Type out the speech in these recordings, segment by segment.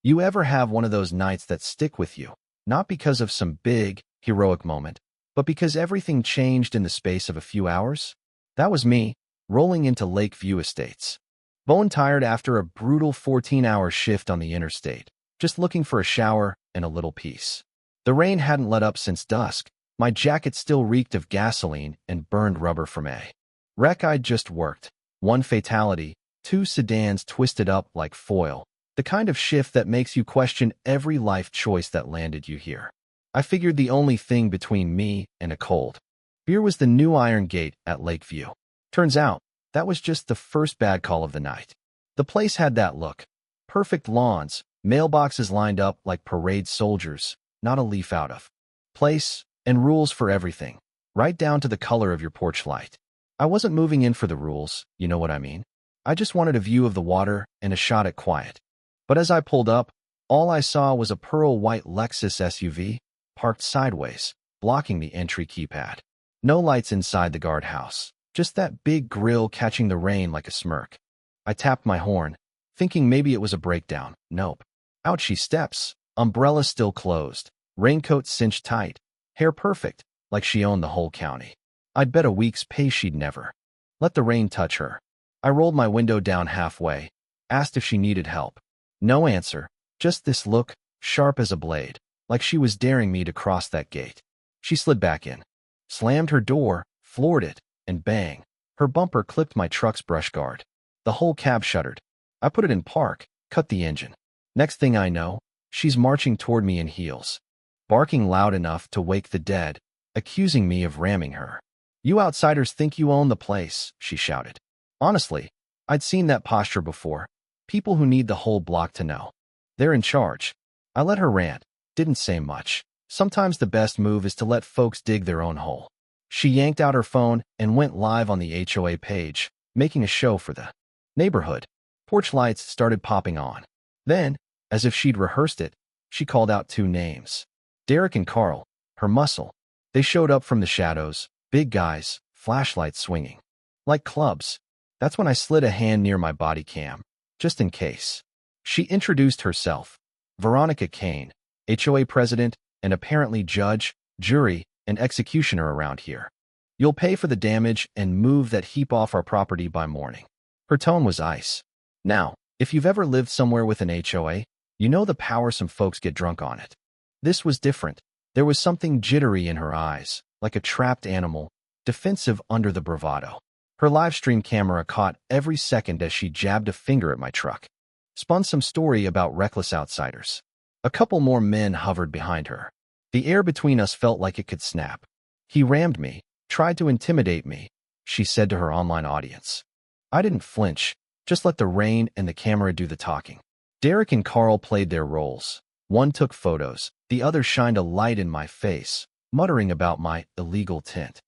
You ever have one of those nights that stick with you, not because of some big, heroic moment, but because everything changed in the space of a few hours? That was me, rolling into Lakeview Estates. Bone-tired after a brutal 14-hour shift on the interstate, just looking for a shower and a little peace. The rain hadn't let up since dusk. My jacket still reeked of gasoline and burned rubber from a wreck I'd just worked. One fatality, two sedans twisted up like foil. The kind of shift that makes you question every life choice that landed you here. I figured the only thing between me and a cold beer was the new Iron Gate at Lakeview. Turns out, that was just the first bad call of the night. The place had that look. Perfect lawns, mailboxes lined up like parade soldiers, not a leaf out of place, and rules for everything, right down to the color of your porch light. I wasn't moving in for the rules, you know what I mean? I just wanted a view of the water and a shot at quiet. But as I pulled up, all I saw was a pearl white Lexus SUV, parked sideways, blocking the entry keypad. No lights inside the guardhouse, just that big grille catching the rain like a smirk. I tapped my horn, thinking maybe it was a breakdown. Nope. Out she steps, umbrella still closed, raincoat cinched tight, hair perfect, like she owned the whole county. I'd bet a week's pay she'd never let the rain touch her. I rolled my window down halfway, asked if she needed help. No answer, just this look, sharp as a blade, like she was daring me to cross that gate. She slid back in, slammed her door, floored it, and bang, her bumper clipped my truck's brush guard. The whole cab shuddered. I put it in park, cut the engine. Next thing I know, she's marching toward me in heels, barking loud enough to wake the dead, accusing me of ramming her. "You outsiders think you own the place," she shouted. Honestly, I'd seen that posture before. People who need the whole block to know they're in charge. I let her rant, didn't say much. Sometimes the best move is to let folks dig their own hole. She yanked out her phone and went live on the HOA page, making a show for the neighborhood. Porch lights started popping on. Then, as if she'd rehearsed it, she called out two names. Derek and Carl, her muscle. They showed up from the shadows, big guys, flashlights swinging like clubs. That's when I slid a hand near my body cam, just in case. She introduced herself. Veronica Kane, HOA president and apparently judge, jury, and executioner around here. You'll pay for the damage and move that heap off our property by morning. Her tone was ice. Now, if you've ever lived somewhere with an HOA, you know the power some folks get drunk on it. This was different. There was something jittery in her eyes, like a trapped animal, defensive under the bravado. Her live stream camera caught every second as she jabbed a finger at my truck. Spun some story about reckless outsiders. A couple more men hovered behind her. The air between us felt like it could snap. "He rammed me, tried to intimidate me," she said to her online audience. I didn't flinch, just let the rain and the camera do the talking. Derek and Carl played their roles. One took photos, the other shined a light in my face, muttering about my illegal tint.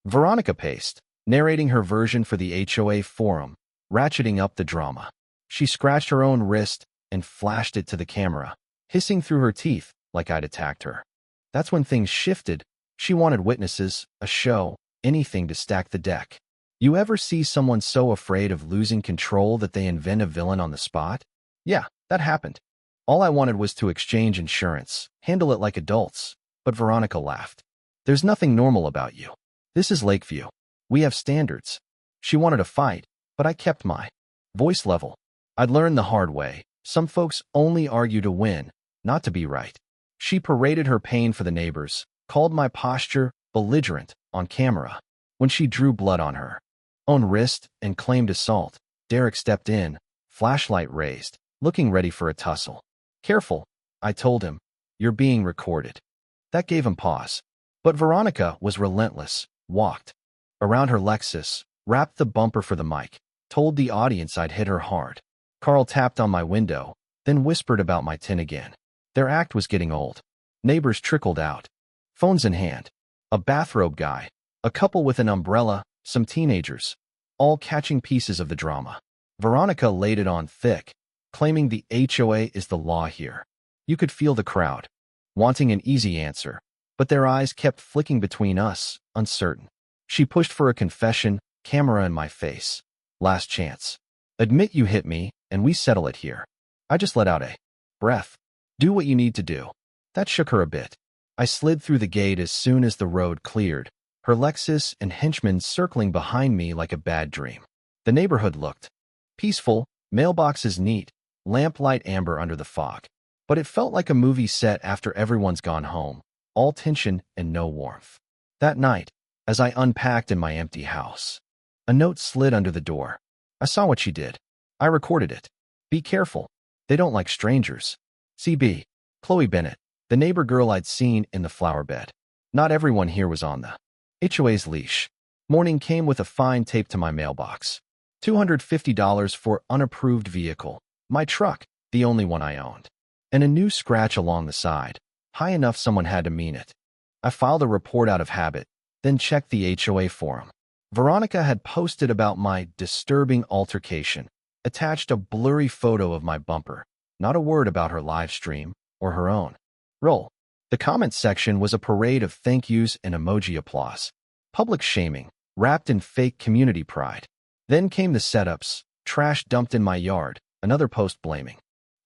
Veronica paced, narrating her version for the HOA forum, ratcheting up the drama. She scratched her own wrist and flashed it to the camera, hissing through her teeth like I'd attacked her. That's when things shifted. She wanted witnesses, a show, anything to stack the deck. You ever see someone so afraid of losing control that they invent a villain on the spot? Yeah, that happened. All I wanted was to exchange insurance, handle it like adults, but Veronica laughed. "There's nothing normal about you. This is Lakeview. We have standards." She wanted a fight, but I kept my voice level. I'd learned the hard way. Some folks only argue to win, not to be right. She paraded her pain for the neighbors, called my posture belligerent on camera. When she drew blood on her own wrist and claimed assault, Derek stepped in, flashlight raised, looking ready for a tussle. "Careful," I told him. "You're being recorded." That gave him pause. But Veronica was relentless, walked around her Lexus, wrapped the bumper for the mic, told the audience I'd hit her hard. Carl tapped on my window, then whispered about my tin again. Their act was getting old. Neighbors trickled out, phones in hand. A bathrobe guy, a couple with an umbrella, some teenagers, all catching pieces of the drama. Veronica laid it on thick, claiming the HOA is the law here. You could feel the crowd, wanting an easy answer, but their eyes kept flicking between us, uncertain. She pushed for a confession, camera in my face. "Last chance. Admit you hit me, and we settle it here." I just let out a breath. Do what you need to do. That shook her a bit. I slid through the gate as soon as the road cleared, her Lexus and henchmen circling behind me like a bad dream. The neighborhood looked peaceful, mailboxes neat, lamplight amber under the fog. But it felt like a movie set after everyone's gone home, all tension and no warmth. That night, as I unpacked in my empty house, a note slid under the door. I saw what she did. I recorded it. Be careful. They don't like strangers. CB. Chloe Bennett, the neighbor girl I'd seen in the flower bed. Not everyone here was on the HOA's leash. Morning came with a fine taped to my mailbox. $250 for unapproved vehicle. My truck, the only one I owned. And a new scratch along the side, high enough someone had to mean it. I filed a report out of habit, then checked the HOA forum. Veronica had posted about my disturbing altercation, attached a blurry photo of my bumper, not a word about her live stream or her own. Roll. The comments section was a parade of thank yous and emoji applause. Public shaming, wrapped in fake community pride. Then came the setups, trash dumped in my yard, another post blaming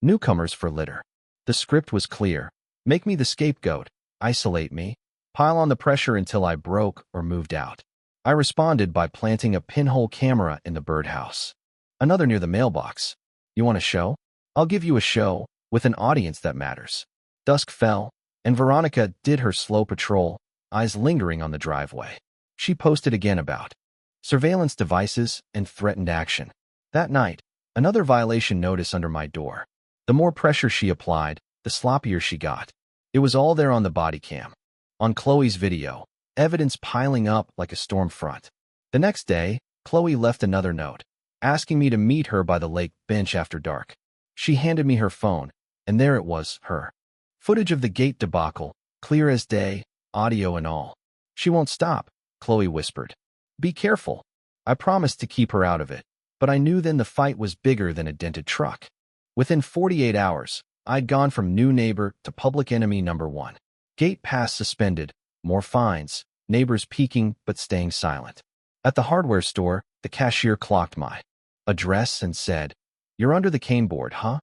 newcomers for litter. The script was clear. Make me the scapegoat, isolate me, pile on the pressure until I broke or moved out. I responded by planting a pinhole camera in the birdhouse. Another near the mailbox. You want a show? I'll give you a show, with an audience that matters. Dusk fell, and Veronica did her slow patrol, eyes lingering on the driveway. She posted again about surveillance devices and threatened action. That night, another violation notice under my door. The more pressure she applied, the sloppier she got. It was all there on the body cam. On Chloe's video, evidence piling up like a storm front. The next day, Chloe left another note, asking me to meet her by the lake bench after dark. She handed me her phone, and there it was, her. Footage of the gate debacle, clear as day, audio and all. She won't stop, Chloe whispered. Be careful. I promised to keep her out of it, but I knew then the fight was bigger than a dented truck. Within 48 hours, I'd gone from new neighbor to public enemy number one. Gate pass suspended, more fines, neighbors peeking but staying silent. At the hardware store, the cashier clocked my address and said, "You're under the cane board, huh?"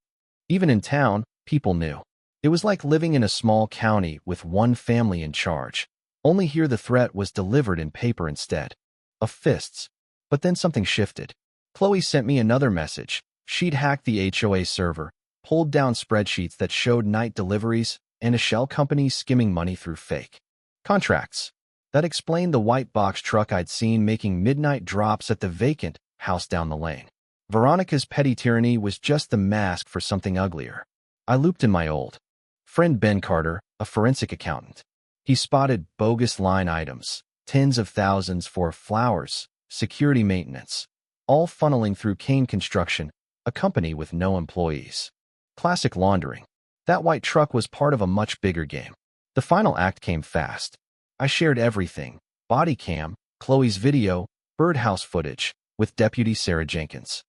Even in town, people knew. It was like living in a small county with one family in charge. Only here the threat was delivered in paper instead of fists. But then something shifted. Chloe sent me another message. She'd hacked the HOA server, pulled down spreadsheets that showed night deliveries and a shell company skimming money through fake contracts. That explained the white box truck I'd seen making midnight drops at the vacant house down the lane. Veronica's petty tyranny was just the mask for something uglier. I looped in my old friend Ben Carter, a forensic accountant. He spotted bogus line items, tens of thousands for flowers, security maintenance, all funneling through Kane Construction, a company with no employees. Classic laundering. That white truck was part of a much bigger game. The final act came fast. I shared everything, Bodycam, Chloe's video, birdhouse footage, with Deputy Sarah Jenkins.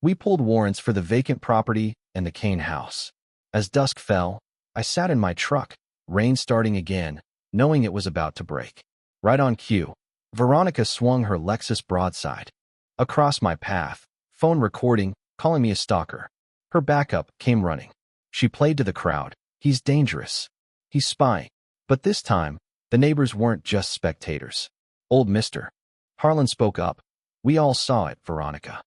We pulled warrants for the vacant property and the Kane house. As dusk fell, I sat in my truck, rain starting again, knowing it was about to break. Right on cue, Veronica swung her Lexus broadside across my path, phone recording, calling me a stalker. Her backup came running. She played to the crowd. He's dangerous. He's spying. But this time, the neighbors weren't just spectators. Old Mr. Harlan spoke up. We all saw it, Veronica.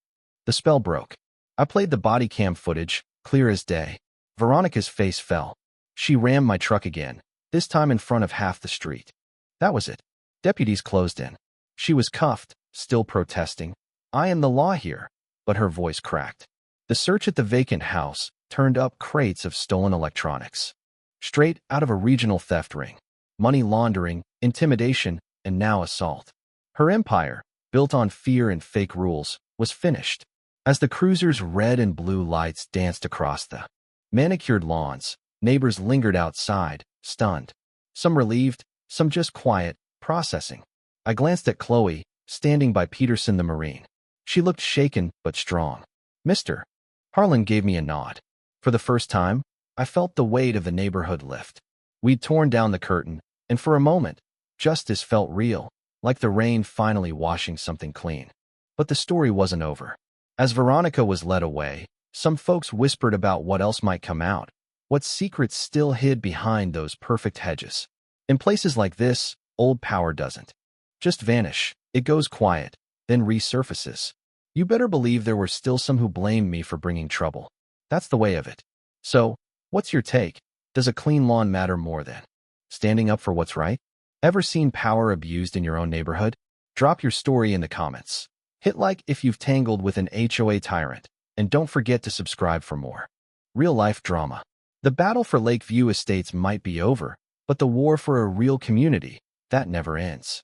The spell broke. I played the body cam footage, clear as day. Veronica's face fell. She rammed my truck again, this time in front of half the street. That was it. Deputies closed in. She was cuffed, still protesting. I am the law here. But her voice cracked. The search at the vacant house turned up crates of stolen electronics. Straight out of a regional theft ring. Money laundering, intimidation, and now assault. Her empire, built on fear and fake rules, was finished. As the cruiser's red and blue lights danced across the manicured lawns, neighbors lingered outside, stunned. Some relieved, some just quiet, processing. I glanced at Chloe, standing by Peterson the Marine. She looked shaken but strong. Mr. Harlan gave me a nod. For the first time, I felt the weight of the neighborhood lift. We'd torn down the curtain, and for a moment, justice felt real, like the rain finally washing something clean. But the story wasn't over. As Veronica was led away, some folks whispered about what else might come out. What secrets still hid behind those perfect hedges? In places like this, old power doesn't just vanish. It goes quiet, then resurfaces. You better believe there were still some who blamed me for bringing trouble. That's the way of it. So, what's your take? Does a clean lawn matter more than standing up for what's right? Ever seen power abused in your own neighborhood? Drop your story in the comments. Hit like if you've tangled with an HOA tyrant, and don't forget to subscribe for more real-life drama. The battle for Lakeview Estates might be over, but the war for a real community, that never ends.